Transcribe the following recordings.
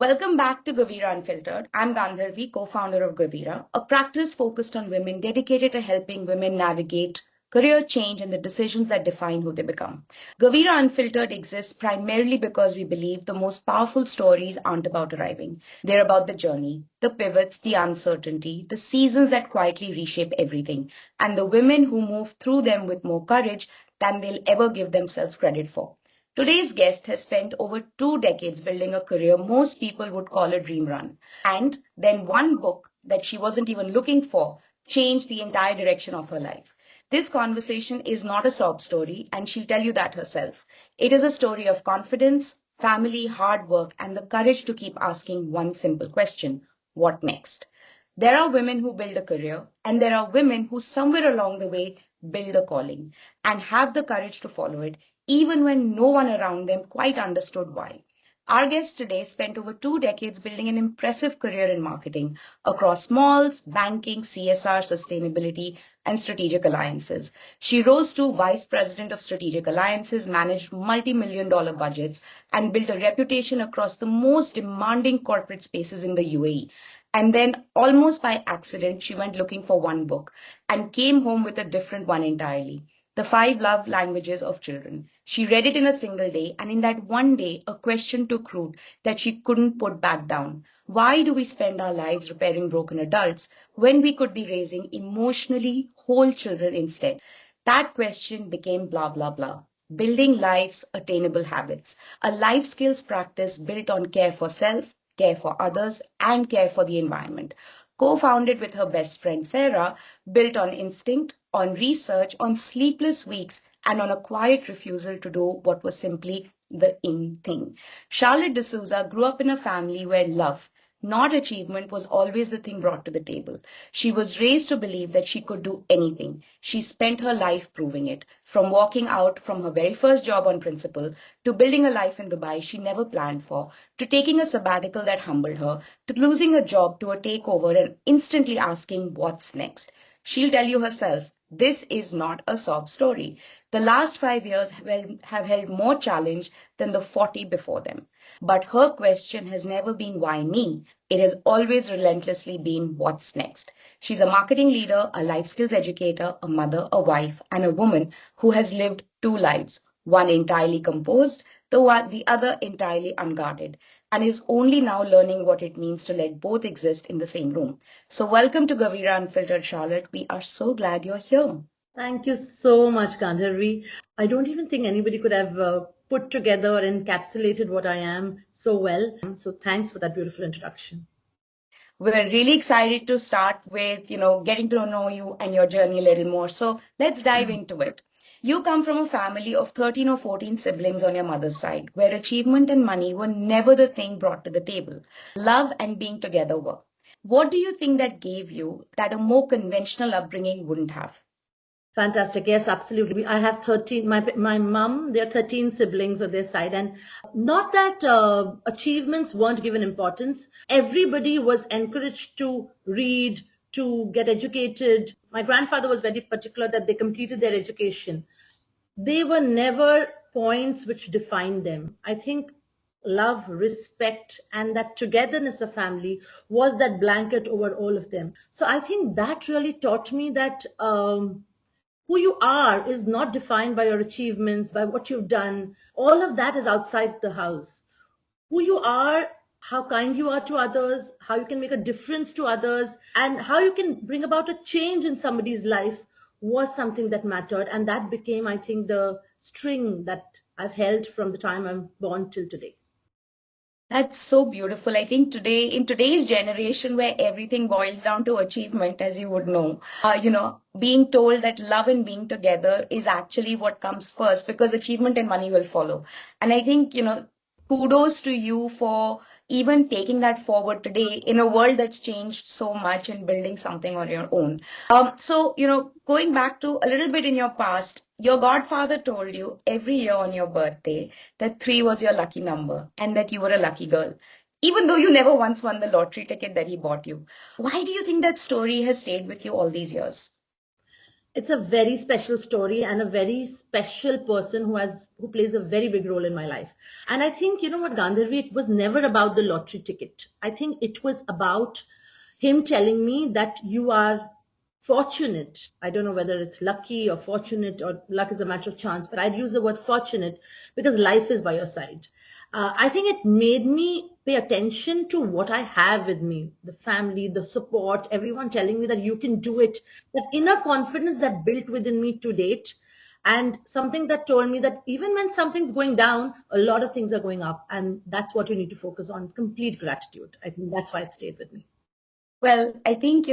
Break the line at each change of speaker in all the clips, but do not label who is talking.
Welcome back to Gavira Unfiltered. I'm Gandharvi, co-founder of Gavira, a practice focused on women dedicated to helping women navigate career change and the decisions that define who they become. Gavira Unfiltered exists primarily because we believe the most powerful stories aren't about arriving. They're about the journey, the pivots, the uncertainty, the seasons that quietly reshape everything, and the women who move through them with more courage than they'll ever give themselves credit for. Today's guest has spent over 2 decades building a career most people would call a dream run. And then one book that she wasn't even looking for changed the entire direction of her life. This conversation is not a sob story, and she'll tell you that herself. It is a story of confidence, family, hard work, and the courage to keep asking one simple question: what next? There are women who build a career, and there are women who somewhere along the way build a calling and have the courage to follow it, even when no one around them quite understood why. Our guest today spent over 2 decades building an impressive career in marketing across malls, banking, CSR, sustainability, and strategic alliances. She rose to vice president of strategic alliances, managed multi-million dollar budgets, and built a reputation across the most demanding corporate spaces in the UAE. And then, almost by accident, she went looking for one book and came home with a different one entirely: The Five Love Languages of Children. She read it in a single day, and in that one day, a question took root that she couldn't put back down. Why do we spend our lives repairing broken adults when we could be raising emotionally whole children instead? That question became blah, blah, blah. Building Life's Attainable Habits, a life skills practice built on care for self, care for others, and care for the environment. Co-founded with her best friend Sarah, built on instinct, on research, on sleepless weeks, and on a quiet refusal to do what was simply the in thing. Charlotte D'Souza grew up in a family where love, not achievement, was always the thing brought to the table. She was raised to believe that she could do anything. She spent her life proving it, from walking out from her very first job on principle, to building a life in Dubai she never planned for, to taking a sabbatical that humbled her, to losing a job to a takeover and instantly asking what's next. She'll tell you herself, this is not a sob story. The last 5 years have held more challenge than the 40 before them. But her question has never been why me? It has always relentlessly been what's next. She's a marketing leader, a life skills educator, a mother, a wife, and a woman who has lived two lives, one entirely composed, the other entirely unguarded, and is only now learning what it means to let both exist in the same room. So welcome to Gavira Unfiltered, Charlotte. We are so glad you're here.
Thank you so much, Gandharvi. I don't even think anybody could have put together or encapsulated what I am so well. So thanks for that beautiful introduction.
We're really excited to start with, getting to know you and your journey a little more. So let's dive into it. You come from a family of 13 or 14 siblings on your mother's side, where achievement and money were never the thing brought to the table. Love and being together were. What do you think that gave you that a more conventional upbringing wouldn't have?
Fantastic. Yes, absolutely. I have 13, my mom, there are 13 siblings on their side. And not that achievements weren't given importance. Everybody was encouraged to read, to get educated. My grandfather was very particular that they completed their education. They were never points which defined them. I think love, respect, and that togetherness of family was that blanket over all of them. So I think that really taught me that who you are is not defined by your achievements, by what you've done. All of that is outside the house. Who you are, how kind you are to others, how you can make a difference to others, and how you can bring about a change in somebody's life was something that mattered. And that became, I think, the string that I've held from the time I'm born till today.
That's so beautiful. I think in today's generation where everything boils down to achievement, as you would know, being told that love and being together is actually what comes first, because achievement and money will follow. And I think, kudos to you for even taking that forward today in a world that's changed so much and building something on your own. So, going back to a little bit in your past, your godfather told you every year on your birthday that 3 was your lucky number and that you were a lucky girl, even though you never once won the lottery ticket that he bought you. Why do you think that story has stayed with you all these years?
It's a very special story and a very special person who plays a very big role in my life. And I think, you know what, Gandharvi, it was never about the lottery ticket. I think it was about him telling me that you are fortunate. I don't know whether it's lucky or fortunate, or luck is a matter of chance, but I'd use the word fortunate because life is by your side. I think it made me pay attention to what I have with me, the family, the support, everyone telling me that you can do it, that inner confidence that built within me to date, and something that told me that even when something's going down, a lot of things are going up. And that's what you need to focus on, complete gratitude. I think that's why it stayed with me.
Well, I think,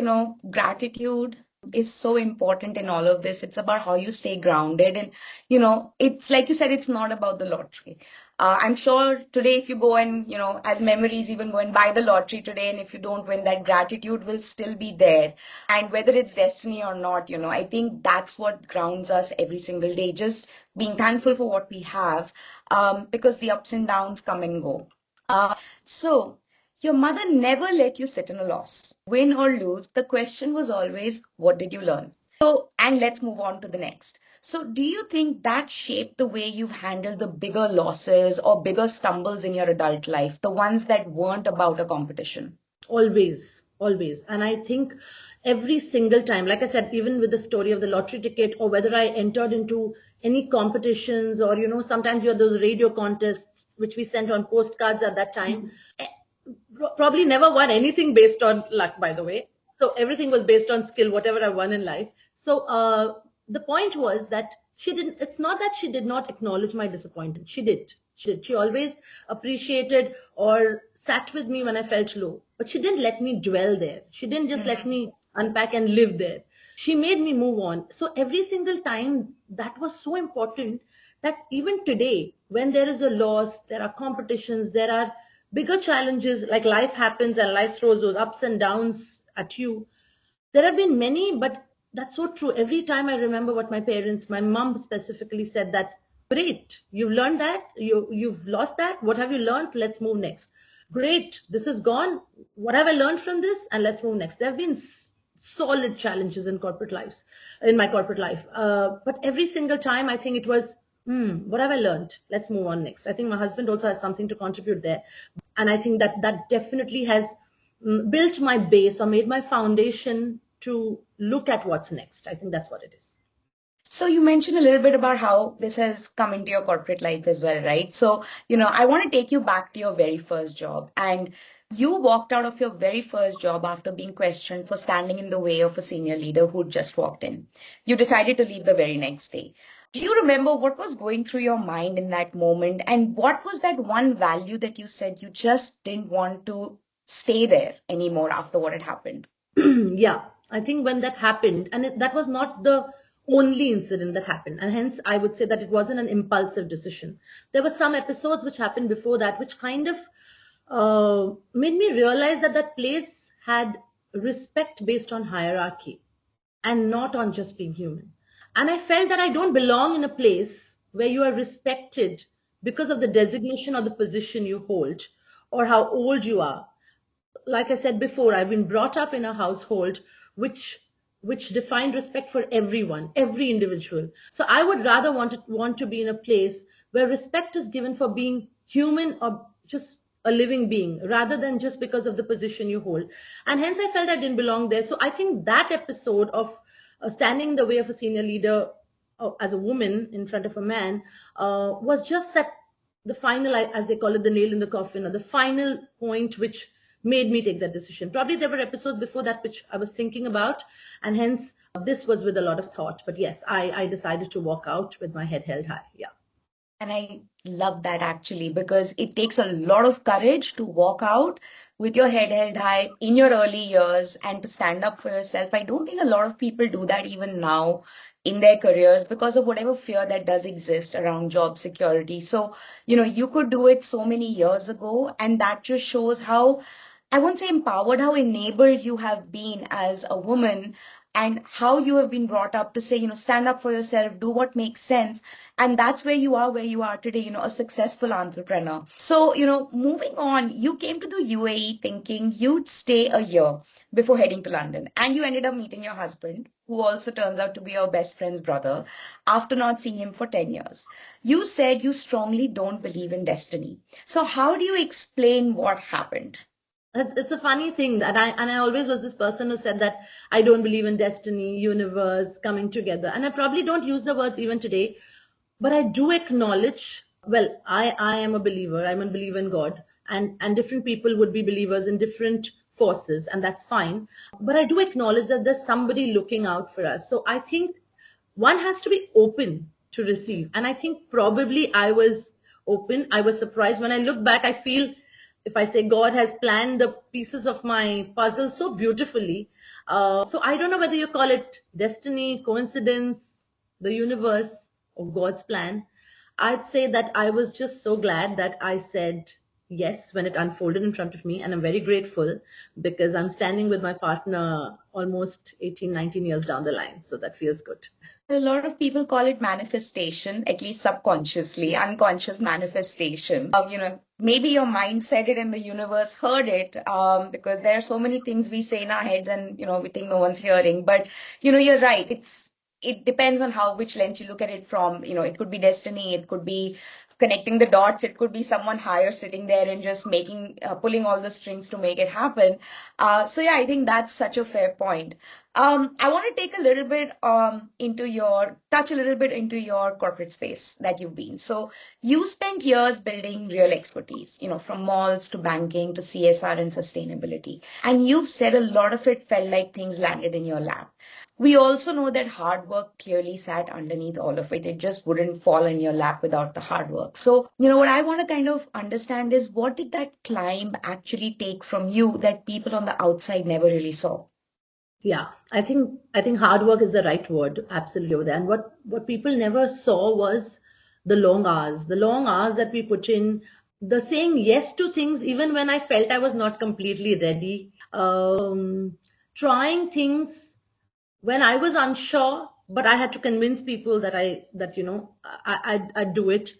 gratitude is so important in all of this. It's about how you stay grounded. And, it's like you said, it's not about the lottery. I'm sure today, if you go and, as memories, even go and buy the lottery today, and if you don't win, that gratitude will still be there. And whether it's destiny or not, I think that's what grounds us every single day, just being thankful for what we have, because the ups and downs come and go. So, your mother never let you sit in a loss. Win or lose, the question was always, what did you learn? So, and let's move on to the next. So, do you think that shaped the way you've handled the bigger losses or bigger stumbles in your adult life, the ones that weren't about a competition?
Always, always. And I think every single time, like I said, even with the story of the lottery ticket, or whether I entered into any competitions, or, sometimes you have those radio contests, which we sent on postcards at that time. Probably never won anything based on luck, by the way. So everything was based on skill, whatever I won in life. So the point was that it's not that she did not acknowledge my disappointment. She did. She always appreciated or sat with me when I felt low. But she didn't let me dwell there. She didn't just let me unpack and live there. She made me move on. So every single time, that was so important, that even today, when there is a loss, there are competitions, there are bigger challenges, like life happens and life throws those ups and downs at you. There have been many, but that's so true. Every time I remember what my parents, my mom specifically said, that great, you've learned that, you've lost that. What have you learned? Let's move next. Great, this is gone. What have I learned from this? And let's move next. There have been solid challenges in my corporate life. But every single time, I think it was, what have I learned? Let's move on next. I think my husband also has something to contribute there. And I think that definitely has built my base, or made my foundation to look at what's next. I think that's what it is.
So you mentioned a little bit about how this has come into your corporate life as well, right? So, I want to take you back to your very first job. And you walked out of your very first job after being questioned for standing in the way of a senior leader who'd just walked in. You decided to leave the very next day. Do you remember what was going through your mind in that moment? And what was that one value that you said you just didn't want to stay there anymore after what had happened?
Yeah, I think when that happened, and that was not the only incident that happened, and hence I would say that it wasn't an impulsive decision. There were some episodes which happened before that, which kind of made me realize that that place had respect based on hierarchy and not on just being human. And I felt that I don't belong in a place where you are respected because of the designation or the position you hold, or how old you are. Like I said before, I've been brought up in a household which defined respect for everyone, every individual. So I would rather want to be in a place where respect is given for being human, or just a living being, rather than just because of the position you hold. And hence I felt I didn't belong there. So I think that episode of standing in the way of a senior leader, as a woman in front of a man, was just that, the final, as they call it, the nail in the coffin, or the final point which made me take that decision. Probably there were episodes before that which I was thinking about, and hence this was with a lot of thought. But yes, I decided to walk out with my head held high. Yeah.
And I love that actually, because it takes a lot of courage to walk out with your head held high in your early years and to stand up for yourself. I don't think a lot of people do that even now in their careers because of whatever fear that does exist around job security. So, you could do it so many years ago, and that just shows how, I won't say empowered, how enabled you have been as a woman, and how you have been brought up to say, stand up for yourself, do what makes sense. And that's where you are today, a successful entrepreneur. So, moving on, you came to the UAE thinking you'd stay a year before heading to London. And you ended up meeting your husband, who also turns out to be your best friend's brother, after not seeing him for 10 years. You said you strongly don't believe in destiny. So how do you explain what happened?
It's a funny thing that I always was this person who said that I don't believe in destiny, universe coming together. And I probably don't use the words even today, but I do acknowledge, well, I am a believer. I'm a believer in God, and different people would be believers in different forces, and that's fine. But I do acknowledge that there's somebody looking out for us. So I think one has to be open to receive. And I think probably I was open. I was surprised. When I look back, I feel, if I say God has planned the pieces of my puzzle so beautifully. So I don't know whether you call it destiny, coincidence, the universe, or God's plan. I'd say that I was just so glad that I said yes when it unfolded in front of me. And I'm very grateful because I'm standing with my partner almost 18, 19 years down the line. So that feels good.
A lot of people call it manifestation, at least subconsciously, unconscious manifestation. Maybe your mind said it and the universe heard it, because there are so many things we say in our heads and, we think no one's hearing. But, you're right. It depends on which lens you look at it from. It could be destiny. It could be connecting the dots. It could be someone higher sitting there and just pulling all the strings to make it happen. So yeah, I think that's such a fair point. I want to take a little bit touch a little bit into your corporate space that you've been. So you spent years building real expertise, from malls to banking to CSR and sustainability. And you've said a lot of it felt like things landed in your lap. We also know that hard work clearly sat underneath all of it. It just wouldn't fall in your lap without the hard work. So, what I want to kind of understand is, what did that climb actually take from you that people on the outside never really saw?
Yeah, I think hard work is the right word, absolutely over there. And what people never saw was the long hours that we put in, the saying yes to things even when I felt I was not completely ready, trying things when I was unsure, but I had to convince people that I'd do it.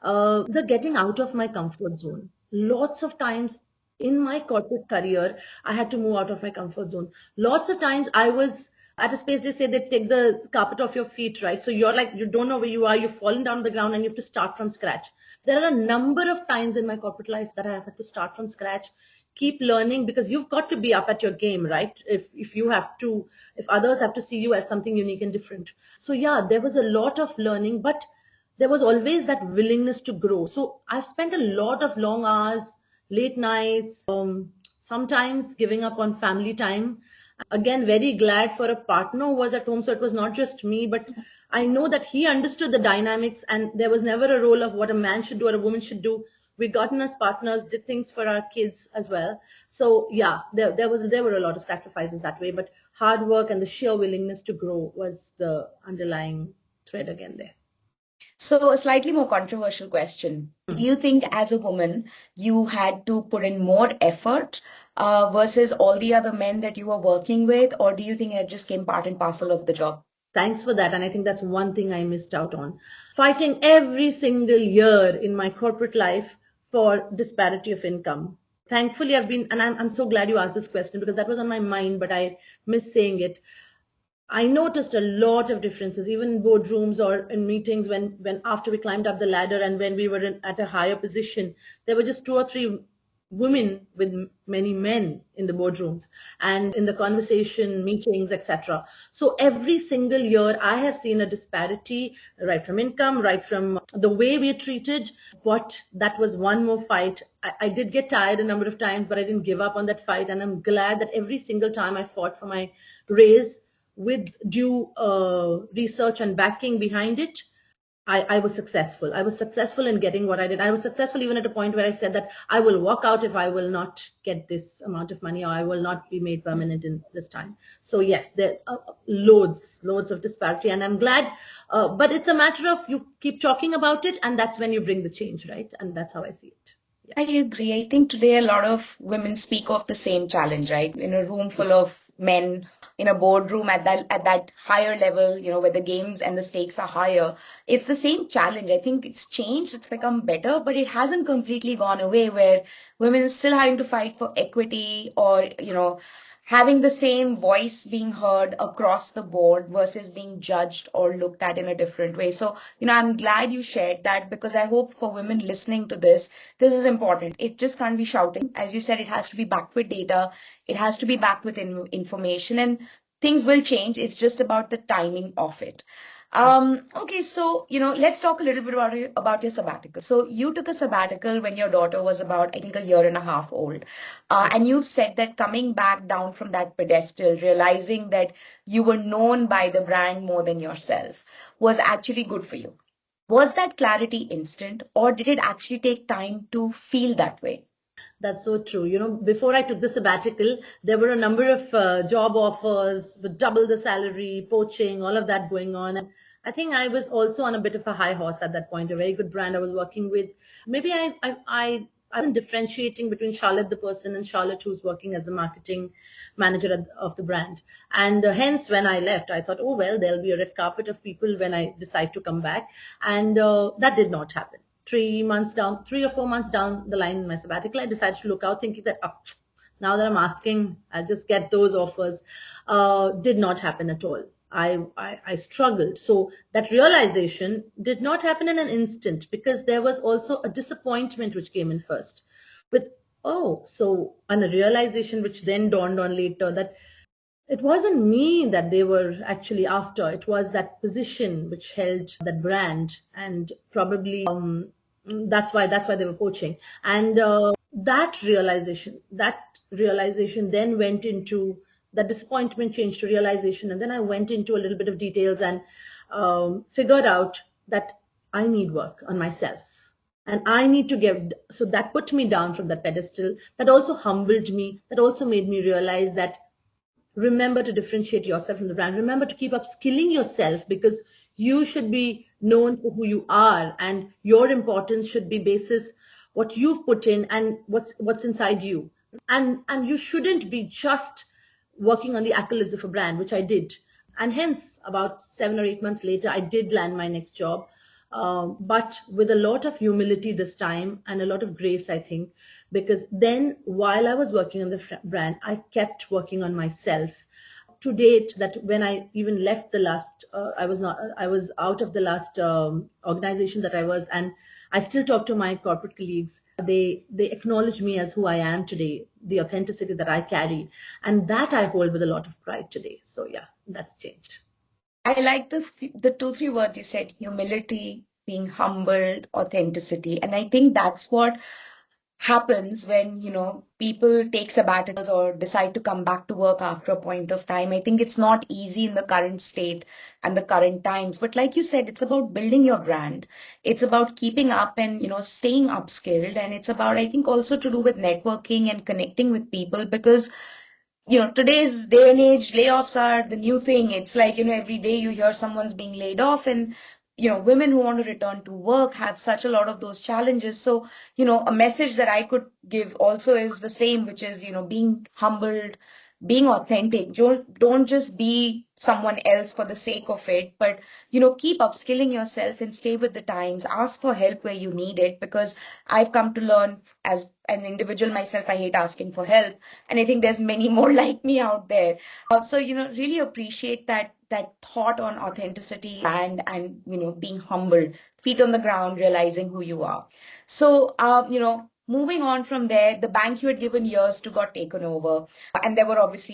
The getting out of my comfort zone. Lots of times in my corporate career, I had to move out of my comfort zone. Lots of times I was at a space, they say they take the carpet off your feet, right? So you're like, you don't know where you are, you've fallen down the ground and you have to start from scratch. There are a number of times in my corporate life that I have had to start from scratch, keep learning, because you've got to be up at your game, right? If others have to see you as something unique and different. So yeah, there was a lot of learning, but there was always that willingness to grow. So I've spent a lot of long hours, late nights, sometimes giving up on family time. Again, very glad for a partner who was at home. So it was not just me, but I know that he understood the dynamics, and there was never a role of what a man should do or a woman should do. We got in as partners, did things for our kids as well. So yeah, there were a lot of sacrifices that way, but hard work and the sheer willingness to grow was the underlying thread again there.
So a slightly more controversial question. Do you think as a woman, you had to put in more effort versus all the other men that you were working with? Or do you think it just came part and parcel of the job?
Thanks for that. And I think that's one thing I missed out on. Fighting every single year in my corporate life for disparity of income. Thankfully, I'm so glad you asked this question because that was on my mind, but I missed saying it. I noticed a lot of differences, even in boardrooms or in meetings when after we climbed up the ladder and when we were at a higher position, there were just 2 or 3 women with many men in the boardrooms and in the conversation, meetings, etc. So every single year I have seen a disparity, right from income, right from the way we are treated. But that was one more fight. I did get tired a number of times, but I didn't give up on that fight. And I'm glad that every single time I fought for my raise with due research and backing behind it, I was successful. I was successful in getting what I did. I was successful even at a point where I said that I will walk out if I will not get this amount of money or I will not be made permanent in this time. So yes, there are loads of disparity, and I'm glad. But it's a matter of you keep talking about it, and that's when you bring the change, right? And that's how I see it.
Yeah. I agree. I think today a lot of women speak of the same challenge, right? In a room full of men in a boardroom at that higher level, where the games and the stakes are higher. It's the same challenge. I think it's changed, it's become better, but it hasn't completely gone away, where women are still having to fight for equity, or, having the same voice being heard across the board versus being judged or looked at in a different way. So, I'm glad you shared that, because I hope for women listening to this is important. It just can't be shouting. As you said, it has to be backed with data. It has to be backed with information, and things will change. It's just about the timing of it. Okay, so, let's talk a little bit about your sabbatical. So you took a sabbatical when your daughter was about, I think, a year and a half old. And you've said that coming back down from that pedestal, realizing that you were known by the brand more than yourself, was actually good for you. Was that clarity instant, or did it actually take time to feel that way?
That's so true. Before I took the sabbatical, there were a number of job offers with double the salary, poaching, all of that going on. And I think I was also on a bit of a high horse at that point, a very good brand I was working with. Maybe I wasn't differentiating between Charlotte, the person, and Charlotte, who's working as the marketing manager of the brand. And hence, when I left, I thought, oh, well, there'll be a red carpet of people when I decide to come back. And that did not happen. 3 or 4 months down the line in my sabbatical, I decided to look out, thinking that now that I'm asking, I'll just get those offers. Did not happen at all. I struggled. So that realization did not happen in an instant, because there was also a disappointment which came in first. And a realization which then dawned on later, that it wasn't me that they were actually after. It was that position which held that brand, and probably that's why they were poaching. And that realization then went into that disappointment, changed to realization, and then I went into a little bit of details and figured out that I need work on myself. And I need to so that put me down from that pedestal. That also humbled me. That also made me realize that remember to differentiate yourself from the brand. Remember to keep upskilling yourself, because you should be known for who you are, and your importance should be basis what you've put in and what's inside you. And you shouldn't be just working on the accolades of a brand, which I did. And hence, about 7 or 8 months later, I did land my next job. But with a lot of humility this time, and a lot of grace, I think, because then while I was working on the brand, I kept working on myself. To date, that when I even left the last, I was out of the last organization that I was, and I still talk to my corporate colleagues. They acknowledge me as who I am today, the authenticity that I carry, and that I hold with a lot of pride today. So yeah, that's changed.
I like the 2, 3 words you said: humility, being humbled, authenticity. And I think that's what happens when, people take sabbaticals or decide to come back to work after a point of time. I think it's not easy in the current state and the current times. But like you said, it's about building your brand. It's about keeping up and, staying upskilled. And it's about, I think, also to do with networking and connecting with people, because today's day and age, layoffs are the new thing. It's like, every day you hear someone's being laid off, and, women who want to return to work have such a lot of those challenges. So, a message that I could give also is the same, which is, being humbled, being authentic. Don't just be someone else for the sake of it, but, keep upskilling yourself and stay with the times. Ask for help where you need it, because I've come to learn as an individual myself, I hate asking for help. And I think there's many more like me out there. So, really appreciate that thought on authenticity and, being humble, feet on the ground, realizing who you are. So, moving on from there, the bank you had given years to got taken over, and there was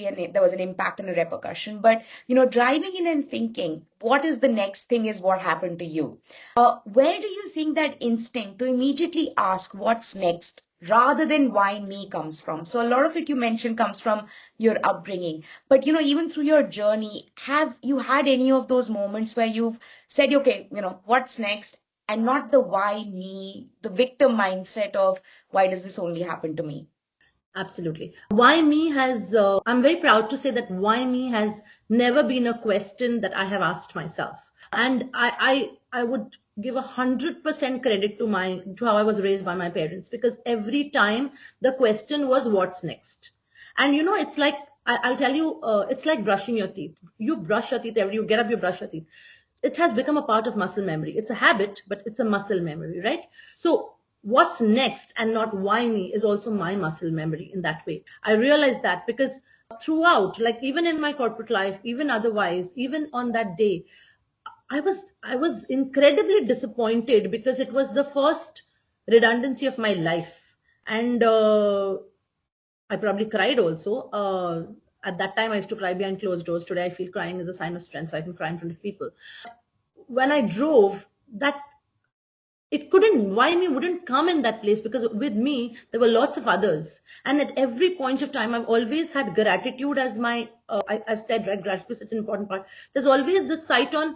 an impact and a repercussion. But, driving in and thinking, what is the next thing is what happened to you. Where do you think that instinct to immediately ask what's next, rather than why me, comes from? So a lot of it you mentioned comes from your upbringing. But, even through your journey, have you had any of those moments where you've said, okay, what's next? And not the why me, the victim mindset of why does this only happen to me?
Absolutely. Why me I'm very proud to say that why me has never been a question that I have asked myself. And I would give 100% credit to how I was raised by my parents, because every time the question was what's next. And it's like I'll tell you, it's like brushing your teeth. You brush your teeth you get up, you brush your teeth. It has become a part of muscle memory. It's a habit, but it's a muscle memory, right? So what's next and not why me is also my muscle memory in that way. I realized that because throughout, like even in my corporate life, even otherwise, even on that day, I was incredibly disappointed because it was the first redundancy of my life. And I probably cried also. At that time, I used to cry behind closed doors. Today, I feel crying is a sign of strength, so I can cry in front of people. When I drove, that it couldn't, why me wouldn't come in that place because with me, there were lots of others. And at every point of time, I've always had gratitude as my, I've said, right, gratitude is such an important part. There's always this sight on,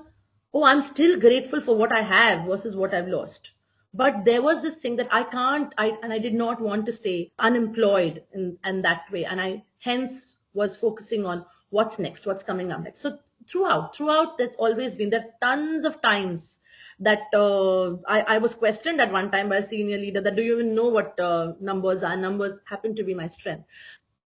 oh, I'm still grateful for what I have versus what I've lost. But there was this thing that I did not want to stay unemployed in that way. And I hence was focusing on what's next, what's coming up next. So throughout, that's always been there are tons of times that I was questioned at one time by a senior leader that do you even know what numbers are? Numbers happen to be my strength.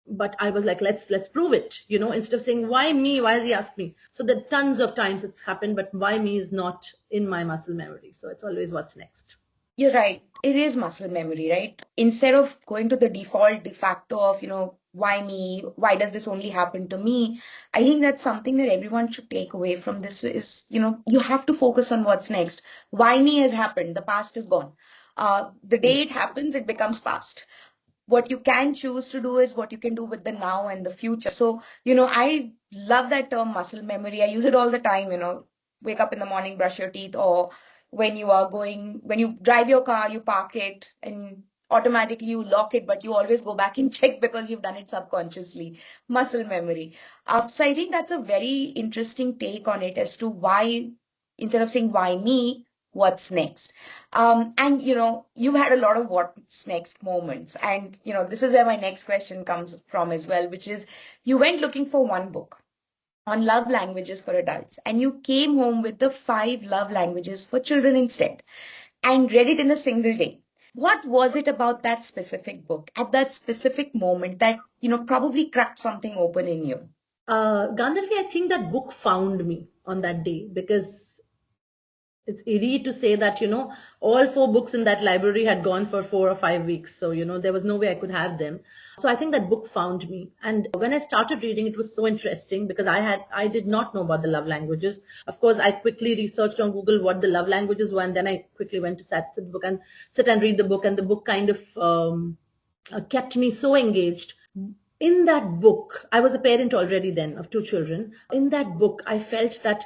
But I was like, let's prove it, instead of saying, why me? Why has he asked me? So there are tons of times it's happened, but why me is not in my muscle memory. So it's always what's next.
You're right. It is muscle memory, right? Instead of going to the default de facto of, why me? Why does this only happen to me? I think that's something that everyone should take away from this is, you have to focus on what's next. Why me has happened. The past is gone. The day it happens, it becomes past. What you can choose to do is what you can do with the now and the future. So, I love that term muscle memory. I use it all the time, wake up in the morning, brush your teeth, or when you drive your car, you park it and automatically you lock it, but you always go back and check because you've done it subconsciously. Muscle memory. So I think that's a very interesting take on it as to why, instead of saying why me, what's next. And you've had a lot of what's next moments. And this is where my next question comes from as well, which is you went looking for one book on love languages for adults, and you came home with the 5 love languages for children instead and read it in a single day. What was it about that specific book at that specific moment that, probably cracked something open in you?
Gandharvi, I think that book found me on that day because it's eerie to say that, all 4 books in that library had gone for 4 or 5 weeks. So, there was no way I could have them. So I think that book found me. And when I started reading, it was so interesting because I did not know about the love languages. Of course, I quickly researched on Google what the love languages were. And then I quickly went to sit and read the book. And the book kind of kept me so engaged. In that book, I was a parent already then of 2 children. In that book, I felt that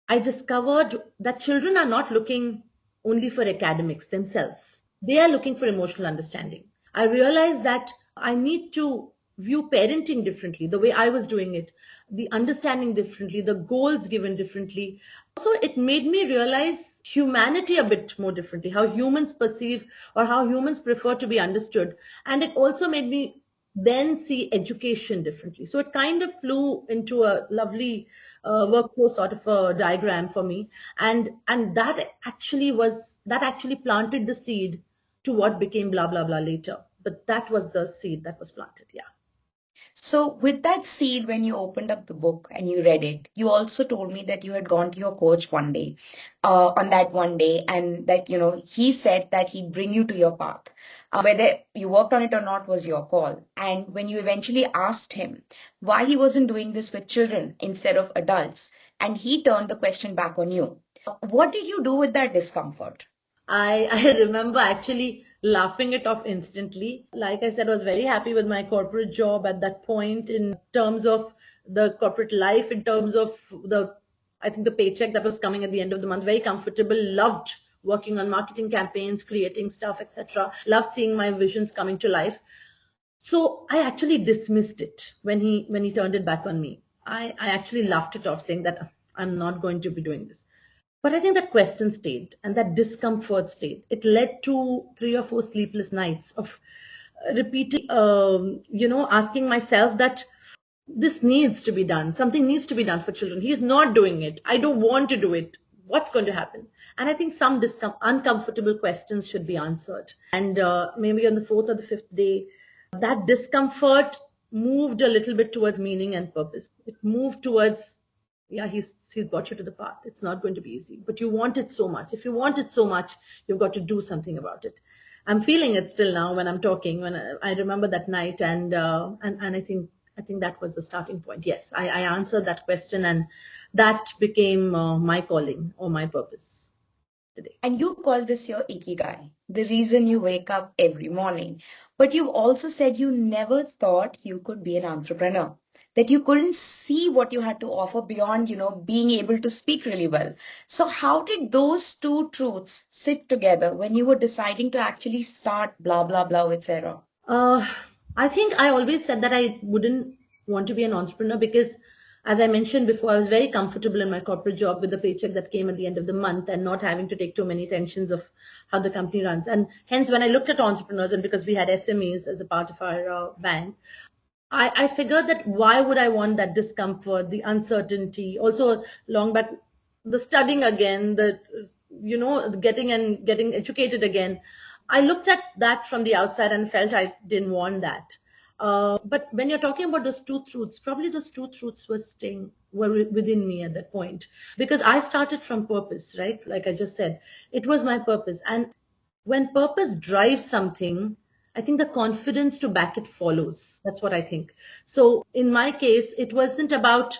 I discovered that children are not looking only for academics themselves. They are looking for emotional understanding. I realized that I need to view parenting differently, the way I was doing it, the understanding differently, the goals given differently. Also, it made me realize humanity a bit more differently, how humans perceive or how humans prefer to be understood. And it also made me then see education differently. So it kind of flew into a lovely workflow sort of a diagram for me, and that actually planted the seed to what became blah blah blah later. But that was the seed that was planted. Yeah.
So, with that seed, when you opened up the book and you read it, you also told me that you had gone to your coach one day, on that one day, and that, he said that he'd bring you to your path. Whether you worked on it or not was your call. And when you eventually asked him why he wasn't doing this with children instead of adults, and he turned the question back on you, what did you do with that discomfort?
I remember actually laughing it off instantly. Like I said, I was very happy with my corporate job at that point in terms of the corporate life, in terms of I think the paycheck that was coming at the end of the month, very comfortable, loved working on marketing campaigns, creating stuff, etc. Loved seeing my visions coming to life. So I actually dismissed it when he turned it back on me. I actually laughed it off, saying that I'm not going to be doing this. But I think that question stayed and that discomfort stayed. It led to 3 or 4 sleepless nights of repeating, asking myself that this needs to be done. Something needs to be done for children. He's not doing it. I don't want to do it. What's going to happen? And I think some uncomfortable questions should be answered. And maybe on the 4th or the 5th day, that discomfort moved a little bit towards meaning and purpose. It moved towards, yeah, he's brought you to the path. It's not going to be easy, but you want it so much. If you want it so much, you've got to do something about it. I'm feeling it still now when I'm talking. When I remember that night, and I think that was the starting point. Yes, I answered that question, and that became my calling or my purpose today.
And you call this your ikigai, the reason you wake up every morning. But you also said you never thought you could be an entrepreneur, that you couldn't see what you had to offer beyond, being able to speak really well. So how did those two truths sit together when you were deciding to actually start blah, blah, blah with Sarah?
Uh, I think I always said that I wouldn't want to be an entrepreneur because, as I mentioned before, I was very comfortable in my corporate job with the paycheck that came at the end of the month and not having to take too many tensions of how the company runs. And hence, when I looked at entrepreneurs, and because we had SMEs as a part of our bank, I figured that why would I want that discomfort, the uncertainty, also long back, the studying again, the getting educated again. I looked at that from the outside and felt I didn't want that. But when you're talking about those two truths, probably those two truths were within me at that point, because I started from purpose, right? Like I just said, it was my purpose. And when purpose drives something, I think the confidence to back it follows. That's what I think. So in my case, it wasn't about,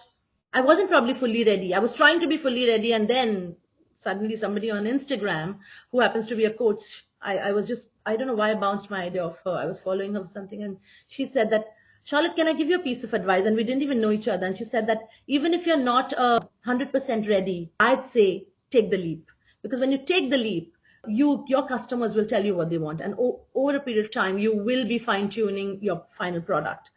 I wasn't probably fully ready. I was trying to be fully ready, and then suddenly somebody on Instagram who happens to be a coach, I was just, I don't know why I bounced my idea off her. I was following her for something, and she said that, Charlotte, can I give you a piece of advice? And we didn't even know each other. And she said that even if you're not 100% ready, I'd say take the leap. Because when you take the leap, your customers will tell you what they want, and over a period of time you will be fine tuning your final product.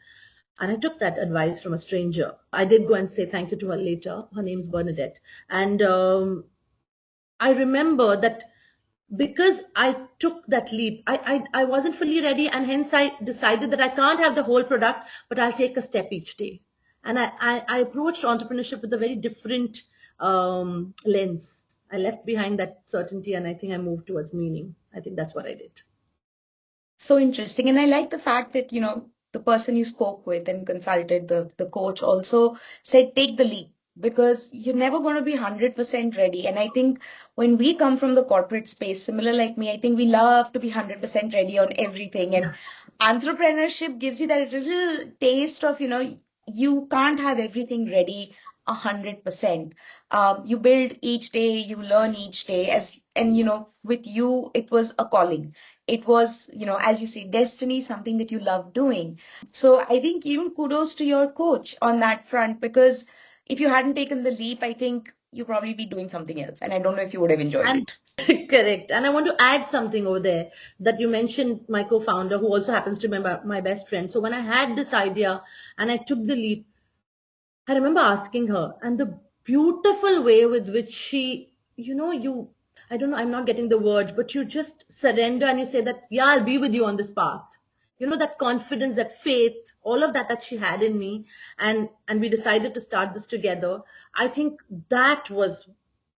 And I took that advice from a stranger. I did go and say thank you to her later. Her name's Bernadette. And I remember that because I took that leap, I wasn't fully ready, and hence I decided that I can't have the whole product, but I'll take a step each day. And I approached entrepreneurship with a very different lens. I left behind that certainty, and I think I moved towards meaning. I think that's what I did.
So interesting. And I like the fact that, the person you spoke with and consulted, the coach also said, take the leap, because you're never going to be 100% ready. And I think when we come from the corporate space, similar like me, I think we love to be 100% ready on everything. And entrepreneurship gives you that little taste of, you can't have everything ready 100%. You build each day, you learn each day, and with you, it was a calling. It was, as you say, destiny, something that you love doing. So I think even kudos to your coach on that front, because if you hadn't taken the leap, I think you'd probably be doing something else. And I don't know if you would have enjoyed it.
Correct. And I want to add something over there that you mentioned, my co-founder, who also happens to be my best friend. So when I had this idea and I took the leap, I remember asking her, and the beautiful way with which she, I don't know, I'm not getting the word, but you just surrender and you say that, yeah, I'll be with you on this path. That confidence, that faith, all of that she had in me, and we decided to start this together. I think that was,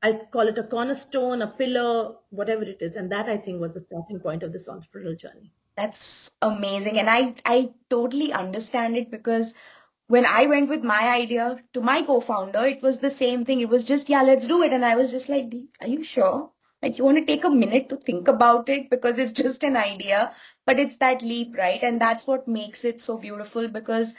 I call it a cornerstone, a pillar, whatever it is. And that, I think, was the starting point of this entrepreneurial journey.
That's amazing. And I totally understand it, because when I went with my idea to my co-founder, it was the same thing. It was just, yeah, let's do it. And I was just like, are you sure? Like, you want to take a minute to think about it, because it's just an idea, but it's that leap, right? And that's what makes it so beautiful, because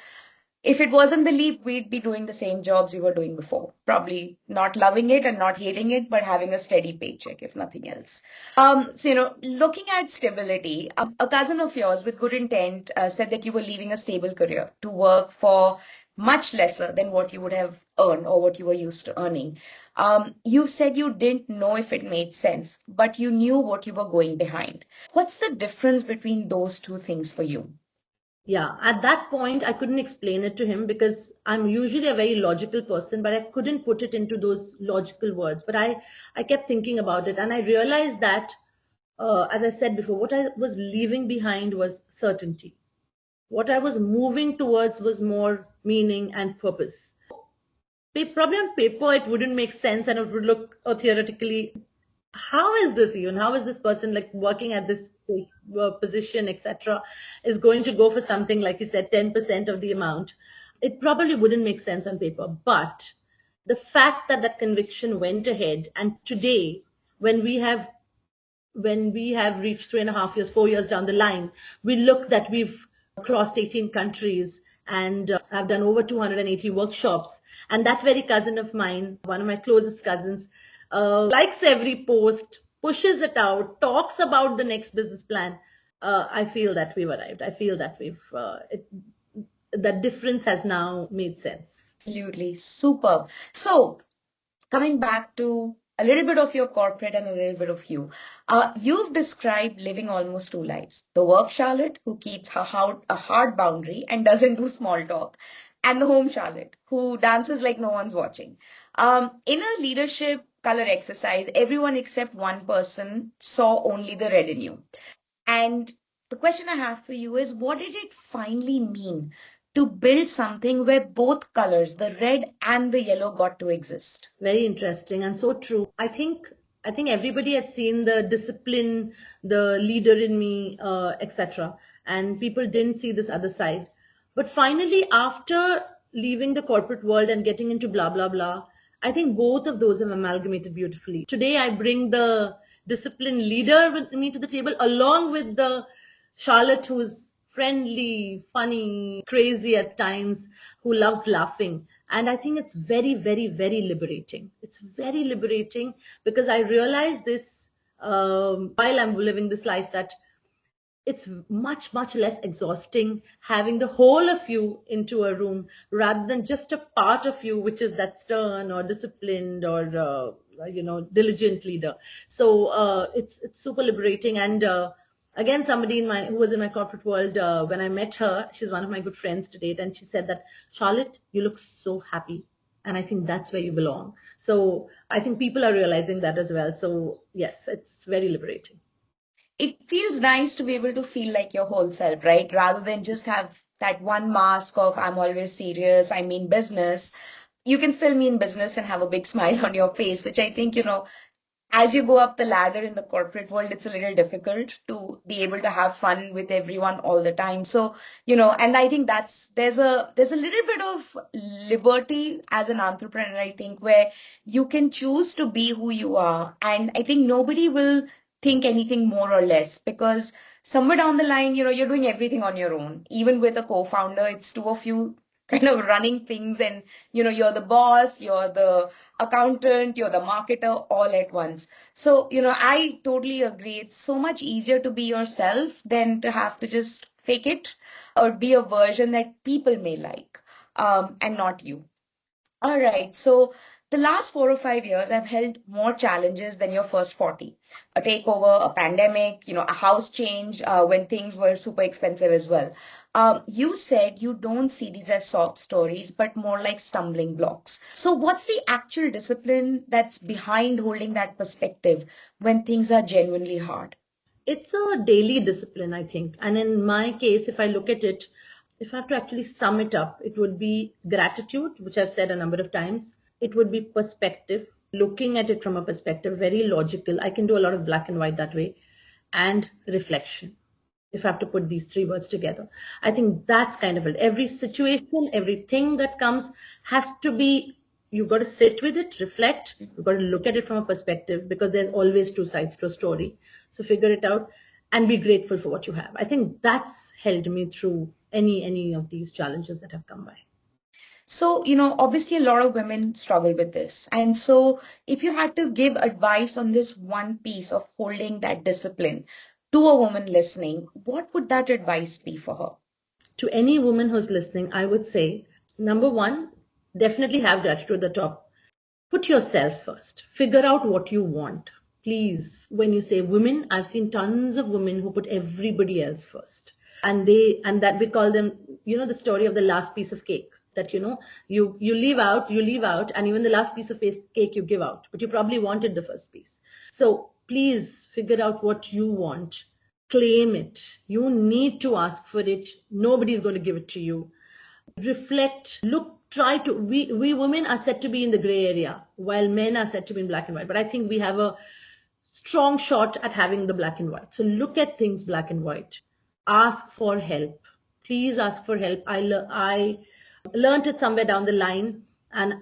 if it wasn't the leap, we'd be doing the same jobs we were doing before. Probably not loving it and not hating it, but having a steady paycheck, if nothing else. So, looking at stability, a cousin of yours with good intent said that you were leaving a stable career to work for much lesser than what you would have earned or what you were used to earning. You said you didn't know if it made sense, but you knew what you were going behind. What's the difference between those two things for you?
Yeah, at that point, I couldn't explain it to him because I'm usually a very logical person, but I couldn't put it into those logical words. But I kept thinking about it, and I realized that, as I said before, what I was leaving behind was certainty. What I was moving towards was more meaning and purpose. Probably on paper, it wouldn't make sense, and it would look theoretically, how is this even? How is this person like working at this position, etc., is going to go for something like you said, 10% of the amount. It probably wouldn't make sense on paper, but the fact that that conviction went ahead, and today, when we have reached 3.5 years, 4 years down the line, we look that we've crossed 18 countries and have done over 280 workshops. And that very cousin of mine, one of my closest cousins, likes every post, pushes it out, talks about the next business plan. I feel that we've arrived. I feel that that difference has now made sense.
Absolutely. Superb. So, coming back to a little bit of your corporate and a little bit of you. You've described living almost two lives. The work Charlotte, who keeps a hard boundary and doesn't do small talk, and the home Charlotte, who dances like no one's watching. In a leadership color exercise, everyone except one person saw only the red in you. And the question I have for you is, what did it finally mean to build something where both colors, the red and the yellow, got to exist?
Very interesting and so true. I think everybody had seen the discipline, the leader in me, etc. And people didn't see this other side. But finally, after leaving the corporate world and getting into blah, blah, blah, I think both of those have amalgamated beautifully. Today, I bring the disciplined leader with me to the table, along with the Charlotte who's friendly, funny, crazy at times, who loves laughing. And I think it's very, very, very liberating. It's very liberating because I realize this while I'm living this life, that it's much, much less exhausting having the whole of you into a room rather than just a part of you, which is that stern or disciplined or, diligent leader. So it's super liberating. And again, somebody who was in my corporate world, when I met her, she's one of my good friends to date, and she said that, Charlotte, you look so happy. And I think that's where you belong. So I think people are realizing that as well. So yes, it's very liberating.
It feels nice to be able to feel like your whole self, right? Rather than just have that one mask of I'm always serious, I mean business. You can still mean business and have a big smile on your face, which I think, as you go up the ladder in the corporate world, it's a little difficult to be able to have fun with everyone all the time. So, and I think there's a little bit of liberty as an entrepreneur, I think, where you can choose to be who you are. And I think nobody will think anything more or less, because somewhere down the line, you're doing everything on your own. Even with a co-founder, it's two of you kind of running things, and you're the boss, you're the accountant, you're the marketer all at once. So I totally agree. It's so much easier to be yourself than to have to just fake it or be a version that people may like, and not you. All right. So the last 4 or 5 years have held more challenges than your first 40. A takeover, a pandemic, a house change, when things were super expensive as well. You said you don't see these as sob stories, but more like stumbling blocks. So what's the actual discipline that's behind holding that perspective when things are genuinely hard?
It's a daily discipline, I think. And in my case, if I look at it, if I have to actually sum it up, it would be gratitude, which I've said a number of times. It would be perspective, looking at it from a perspective, very logical. I can do a lot of black and white that way. And reflection, if I have to put these three words together. I think that's kind of it. Every situation, everything that comes has to be, you've got to sit with it, reflect. You've got to look at it from a perspective, because there's always two sides to a story. So figure it out and be grateful for what you have. I think that's held me through any of these challenges that have come by.
So, obviously a lot of women struggle with this. And so if you had to give advice on this one piece of holding that discipline to a woman listening, what would that advice be for her?
To any woman who's listening, I would say, number one, definitely have gratitude at the top. Put yourself first. Figure out what you want. Please, when you say women, I've seen tons of women who put everybody else first. And that we call them, the story of the last piece of cake. That, you leave out, and even the last piece of cake you give out. But you probably wanted the first piece. So please figure out what you want. Claim it. You need to ask for it. Nobody's going to give it to you. Reflect, look, we women are said to be in the gray area, while men are said to be in black and white. But I think we have a strong shot at having the black and white. So look at things black and white. Ask for help. Please ask for help. I learned it somewhere down the line, and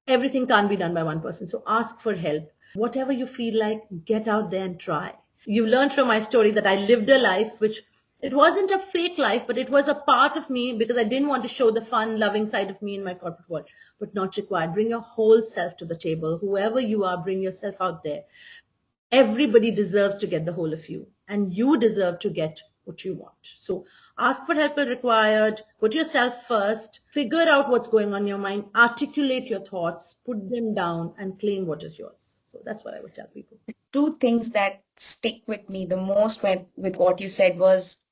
everything can't be done by one person. So ask for help. Whatever you feel like, get out there and try. You learned from my story that I lived a life which it wasn't a fake life, but it was a part of me because I didn't want to show the fun, loving side of me in my corporate world, but not required. Bring your whole self to the table. Whoever you are, bring yourself out there. Everybody deserves to get the whole of you, and you deserve to get what you want. So ask for help when required, put yourself first, figure out what's going on in your mind, articulate your thoughts, put them down, and claim what is yours. So that's what I would tell people.
Two things that stick with me the most with what you said was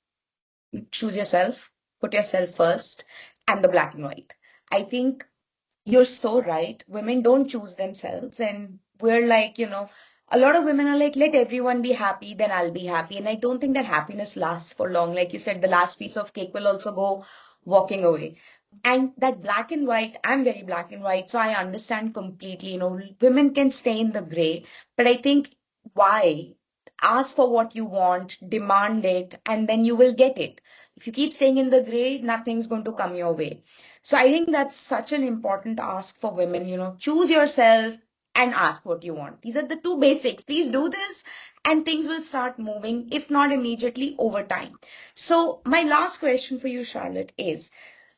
choose yourself, put yourself first, and the black and white. I think you're so right. Women don't choose themselves, and we're like, a lot of women are like, let everyone be happy, then I'll be happy. And I don't think that happiness lasts for long. Like you said, the last piece of cake will also go walking away. And that black and white, I'm very black and white, so I understand completely. Women can stay in the gray, but I think why? Ask for what you want, demand it, and then you will get it. If you keep staying in the gray, nothing's going to come your way. So I think that's such an important ask for women, choose yourself and ask what you want. These are the two basics. Please do this and things will start moving, if not immediately, over time. So my last question for you, Charlotte, is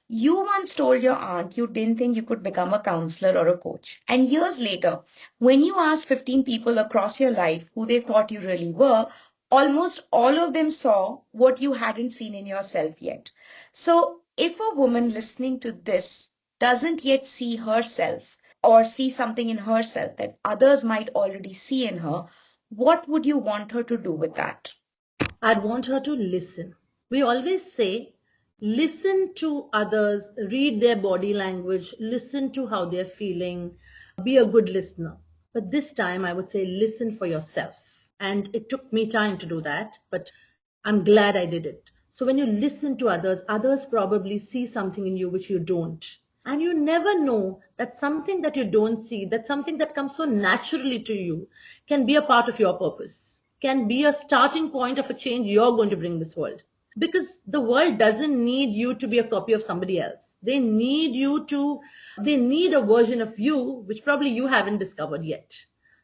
you once told your aunt you didn't think you could become a counselor or a coach. And years later, when you asked 15 people across your life who they thought you really were, almost all of them saw what you hadn't seen in yourself yet. So if a woman listening to this doesn't yet see herself or see something in herself that others might already see in her, what would you want her to do with that?
I'd want her to listen. We always say, listen to others, read their body language, listen to how they're feeling, be a good listener. But this time I would say, listen for yourself. And it took me time to do that, but I'm glad I did it. So when you listen to others, others probably see something in you which you don't. And you never know that something that you don't see, that something that comes so naturally to you, can be a part of your purpose, can be a starting point of a change you're going to bring this world. Because the world doesn't need you to be a copy of somebody else. They need a version of you, which probably you haven't discovered yet.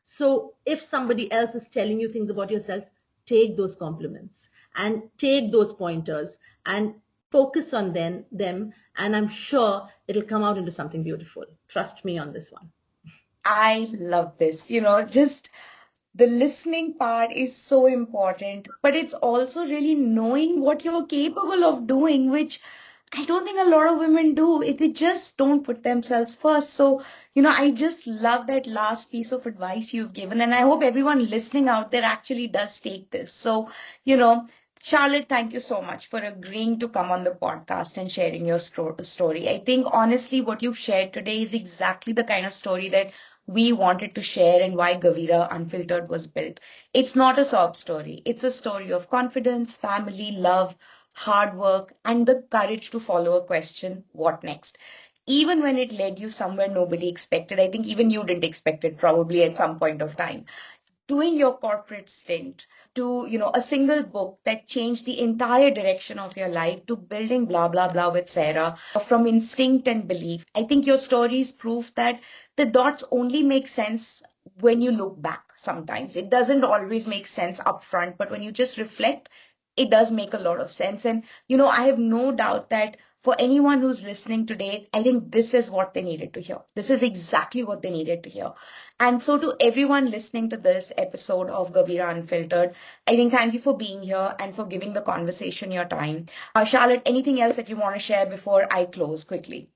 So if somebody else is telling you things about yourself, take those compliments and take those pointers and focus on them, and I'm sure it'll come out into something beautiful. Trust me on this one.
I love this. Just the listening part is so important, but it's also really knowing what you're capable of doing, which I don't think a lot of women do. They just don't put themselves first. So, I just love that last piece of advice you've given. And I hope everyone listening out there actually does take this. So, Charlotte, thank you so much for agreeing to come on the podcast and sharing your story. I think honestly, what you've shared today is exactly the kind of story that we wanted to share and why Gavira Unfiltered was built. It's not a sob story. It's a story of confidence, family, love, hard work, and the courage to follow a question, what next? Even when it led you somewhere nobody expected. I think even you didn't expect it probably at some point of time. Doing your corporate stint to, a single book that changed the entire direction of your life to building blah, blah, blah with Sarah from instinct and belief. I think your stories prove that the dots only make sense when you look back sometimes. It doesn't always make sense upfront, but when you just reflect, it does make a lot of sense. And, I have no doubt that for anyone who's listening today, I think this is what they needed to hear. This is exactly what they needed to hear. And so to everyone listening to this episode of Gavira Unfiltered, I think thank you for being here and for giving the conversation your time. Charlotte, anything else that you want to share before I close quickly?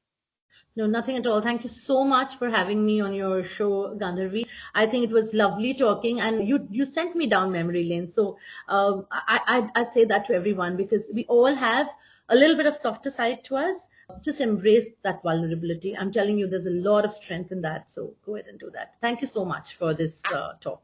No, nothing at all. Thank you so much for having me on your show, Gandharvi. I think it was lovely talking, and you sent me down memory lane. So I'd say that to everyone, because we all have a little bit of softer side to us. Just embrace that vulnerability. I'm telling you, there's a lot of strength in that. So go ahead and do that. Thank you so much for this talk.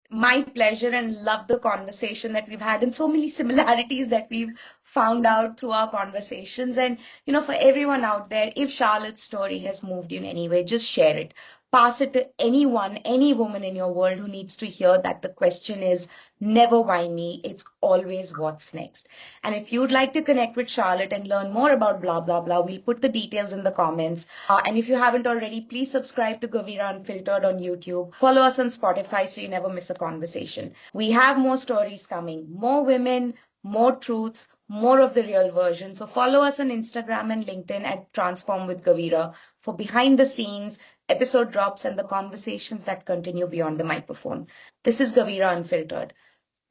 My pleasure, and love the conversation that we've had and so many similarities that we've found out through our conversations. And, for everyone out there, if Charlotte's story has moved you in any way, just share it. Pass it to anyone, any woman in your world who needs to hear that the question is never why me, it's always what's next. And if you'd like to connect with Charlotte and learn more about blah, blah, blah, we'll put the details in the comments. And if you haven't already, please subscribe to Gavira Unfiltered on YouTube. Follow us on Spotify so you never miss a conversation. We have more stories coming, more women, more truths, more of the real version. So follow us on Instagram and LinkedIn at Transform with Gavira for behind the scenes, episode drops, and the conversations that continue beyond the microphone. This is Gavira Unfiltered.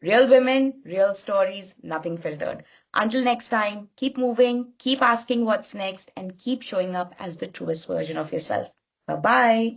Real women, real stories, nothing filtered. Until next time, keep moving, keep asking what's next, and keep showing up as the truest version of yourself. Bye-bye.